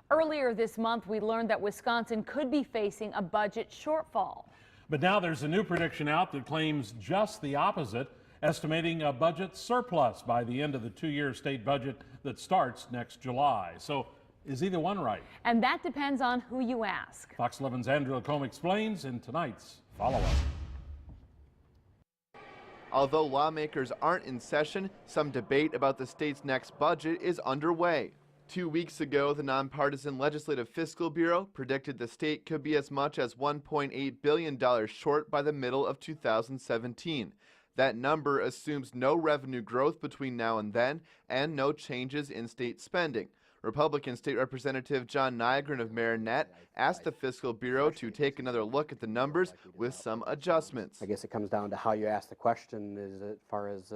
Earlier this month, we learned that Wisconsin could be facing a budget shortfall. But now there's a new prediction out that claims just the opposite, estimating a budget surplus by the end of the two-year state budget that starts next July. So is either one right? And that depends on who you ask. Fox 11's Andrew Lacombe explains in tonight's follow-up. Although lawmakers aren't in session, some debate about the state's next budget is underway. 2 weeks ago, the nonpartisan Legislative Fiscal Bureau predicted the state could be as much as $1.8 billion short by the middle of 2017. That number assumes no revenue growth between now and then and no changes in state spending. Republican State Representative John Nygren of Marinette asked the Fiscal Bureau to take another look at the numbers with some adjustments. I guess it comes down to how you ask the question as far as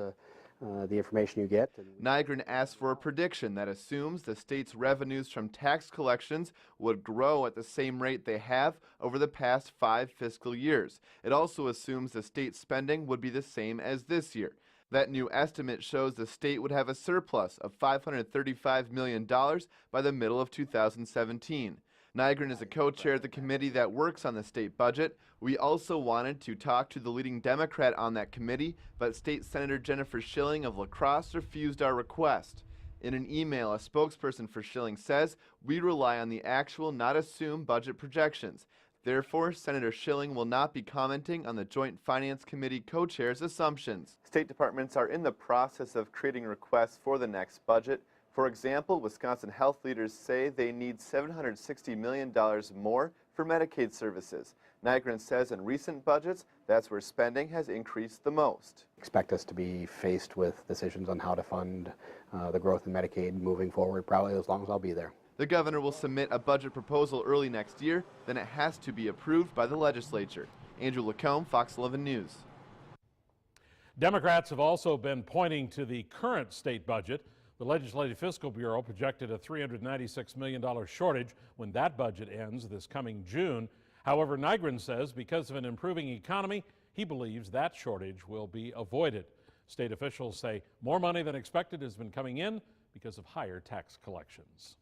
the information you get. Nygren asked for a prediction that assumes the state's revenues from tax collections would grow at the same rate they have over the past 5 fiscal years. It also assumes the state's spending would be the same as this year. That new estimate shows the state would have a surplus of $535 million by the middle of 2017. Nygren is a co-chair of the committee that works on the state budget. We also wanted to talk to the leading Democrat on that committee, but State Senator Jennifer Schilling of La Crosse refused our request. In an email, a spokesperson for Schilling says, "We rely on the actual, not assumed budget projections. Therefore, Senator Schilling will not be commenting on the Joint Finance Committee co-chair's assumptions." State departments are in the process of creating requests for the next budget. For example, Wisconsin health leaders say they need $760 million more for Medicaid services. Nygren says in recent budgets, that's where spending has increased the most. Expect us to be faced with decisions on how to fund the growth in Medicaid moving forward, probably as long as I'll be there. The governor will submit a budget proposal early next year, then it has to be approved by the legislature. Andrew Lacombe, Fox 11 News. Democrats have also been pointing to the current state budget. The Legislative Fiscal Bureau projected a $396 million shortage when that budget ends this coming June. However, Nygren says because of an improving economy, he believes that shortage will be avoided. State officials say more money than expected has been coming in because of higher tax collections.